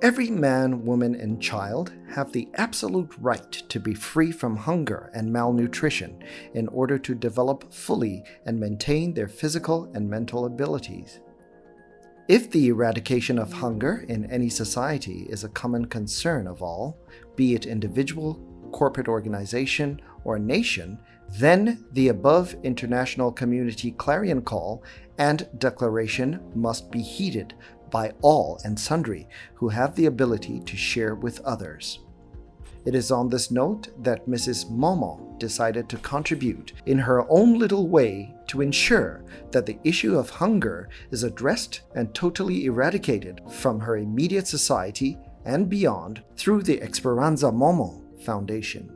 Every man, woman, and child have the absolute right to be free from hunger and malnutrition in order to develop fully and maintain their physical and mental abilities. If the eradication of hunger in any society is a common concern of all, be it individual, corporate organization, or nation, then the above international community clarion call and declaration must be heeded by all and sundry who have the ability to share with others. It is on this note that Mrs. Momoh decided to contribute in her own little way to ensure that the issue of hunger is addressed and totally eradicated from her immediate society and beyond through the Experanza-Momoh Foundation.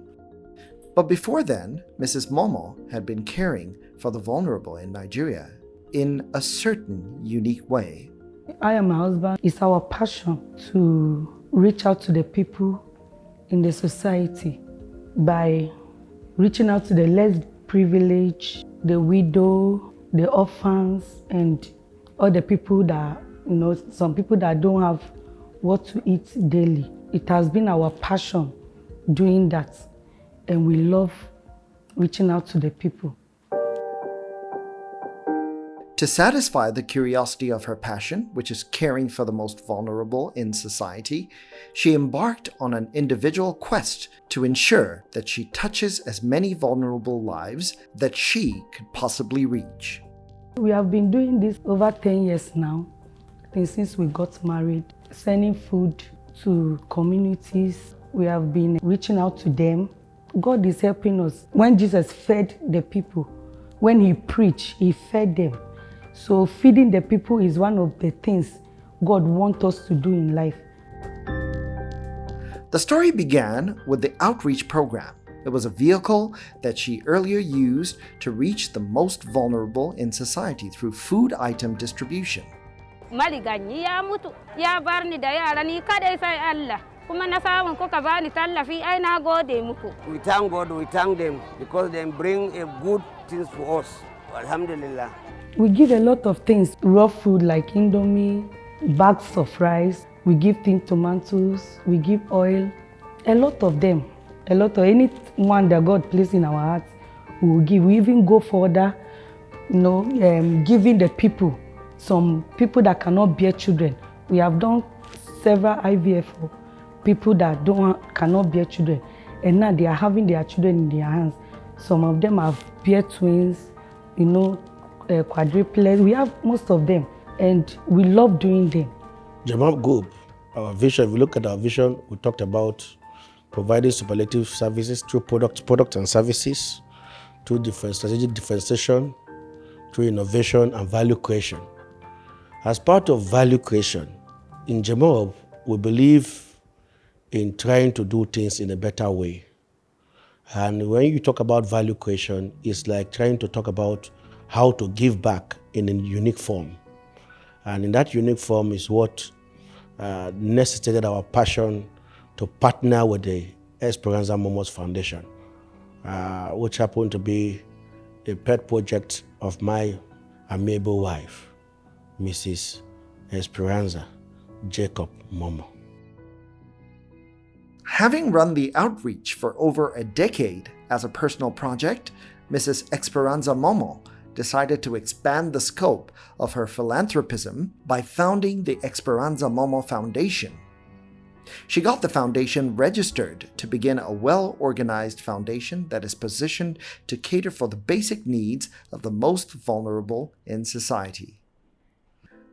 But before then, Mrs. Momoh had been caring for the vulnerable in Nigeria in a certain unique way. I and my husband, it's our passion to reach out to the people in the society by reaching out to the less privileged, the widow, the orphans, and all the people that, some people that don't have what to eat daily. It has been our passion doing that, and we love reaching out to the people. To satisfy the curiosity of her passion, which is caring for the most vulnerable in society, she embarked on an individual quest to ensure that she touches as many vulnerable lives that she could possibly reach. We have been doing this over 10 years now, I think since we got married, sending food to communities. We have been reaching out to them. God is helping us. When Jesus fed the people, when he preached, he fed them. So feeding the people is one of the things God wants us to do in life. The story began with the outreach program. It was a vehicle that she earlier used to reach the most vulnerable in society through food item distribution. Mariganyi ya mutu, ya bar ni da yara ni kadai sai Allah. Kuma na samun kuka bani tallafi ai na gode muku. We thank God, we thank them because they bring a good things for us. Alhamdulillah. We give a lot of things, raw food like Indomie, bags of rice. We give tin tomatoes, we give oil, a lot of them. A lot of anyone that God placed in our hearts, we will give. We even go further, giving the people, some people that cannot bear children. We have done several IVF for people that cannot bear children, and now they are having their children in their hands. Some of them have bear twins, quadruplets. We have most of them, and we love doing them. Jamal Group, our vision, if you look at our vision, we talked about providing superlative services through product and services, through strategic differentiation, through innovation and value creation. As part of value creation, in Jamal, we believe in trying to do things in a better way. And when you talk about value creation, it's like trying to talk about how to give back in a unique form. And in that unique form is what necessitated our passion to partner with the Experanza-Momoh Foundation, which happened to be a pet project of my amiable wife, Mrs. Experanza Jacob Momoh. Having run the outreach for over a decade as a personal project, Mrs. Experanza-Momoh decided to expand the scope of her philanthropism by founding the Experanza-Momoh Foundation. She got the foundation registered to begin a well-organized foundation that is positioned to cater for the basic needs of the most vulnerable in society.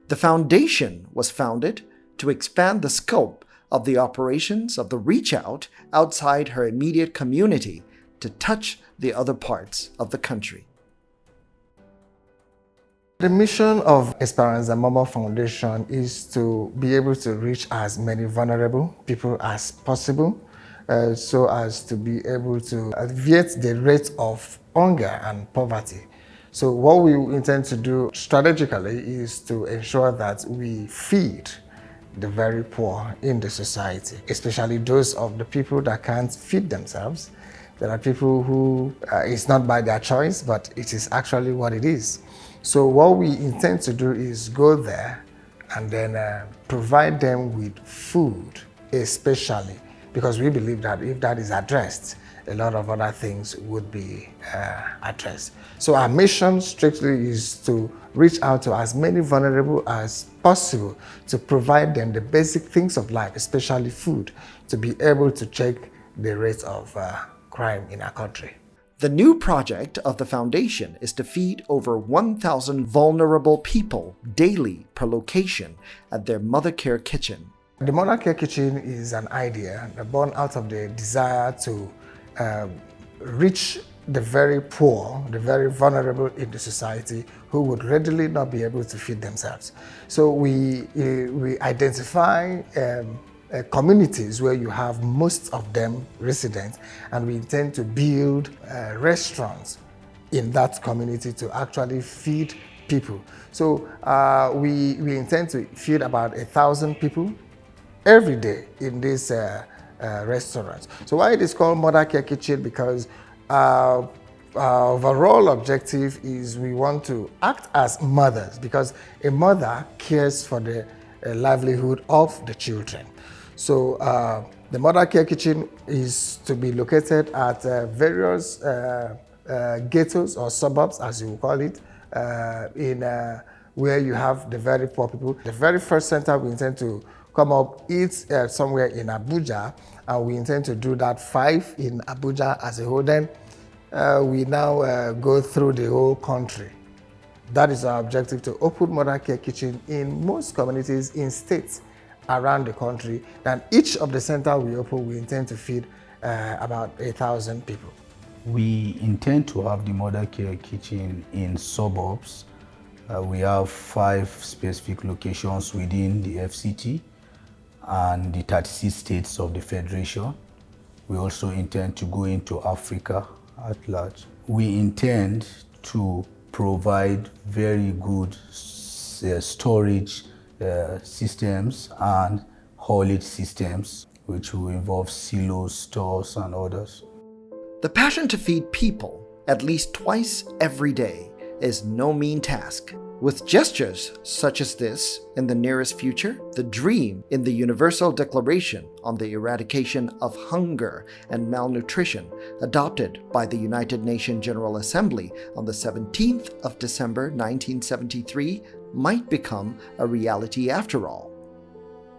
The foundation was founded to expand the scope of the operations of the reach out outside her immediate community to touch the other parts of the country. The mission of Experanza-Momoh Foundation is to be able to reach as many vulnerable people as possible, so as to be able to alleviate the rate of hunger and poverty. So what we intend to do strategically is to ensure that we feed the very poor in the society, especially those of the people that can't feed themselves. There are people who it's not by their choice, but it is actually what it is. So what we intend to do is go there and then provide them with food, especially because we believe that if that is addressed, a lot of other things would be addressed. So our mission strictly is to reach out to as many vulnerable as possible to provide them the basic things of life, especially food, to be able to check the rate of crime in our country. The new project of the foundation is to feed over 1,000 vulnerable people daily per location at their Mother Care Kitchen. The Mother Care Kitchen is an idea born out of the desire to reach the very poor, the very vulnerable in the society who would readily not be able to feed themselves. So we identify communities where you have most of them residents, and we intend to build restaurants in that community to actually feed people. So we intend to feed about 1,000 people every day in these restaurants. So why it is called Mother Care Kitchen? Because our overall objective is we want to act as mothers, because a mother cares for the livelihood of the children. So the Mother Care Kitchen is to be located at various ghettos or suburbs, as you call it, in where you have the very poor people. The very first center we intend to come up is somewhere in Abuja, and we intend to do that 5 in Abuja as a whole. Then we now go through the whole country. That is our objective, to open Mother Care Kitchen in most communities in states around the country. And each of the centers we open, we intend to feed about 1,000 people. We intend to have the Mother Care Kitchen in suburbs. We have 5 specific locations within the FCT and the 36 states of the Federation. We also intend to go into Africa at large. We intend to provide very good storage systems and haulage systems, which will involve silos, stores, and others. The passion to feed people at least twice every day is no mean task. With gestures such as this in the nearest future, the dream in the Universal Declaration on the Eradication of Hunger and Malnutrition, adopted by the United Nations General Assembly on the 17th of December 1973, might become a reality after all.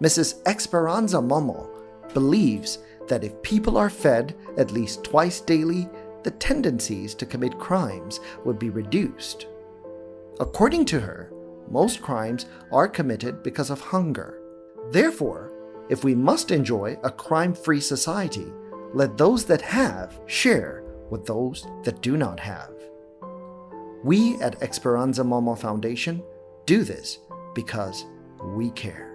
Mrs. Experanza-Momoh believes that if people are fed at least twice daily, the tendencies to commit crimes would be reduced. According to her, most crimes are committed because of hunger. Therefore, if we must enjoy a crime-free society, let those that have share with those that do not have. We at Experanza-Momoh Foundation do this because we care.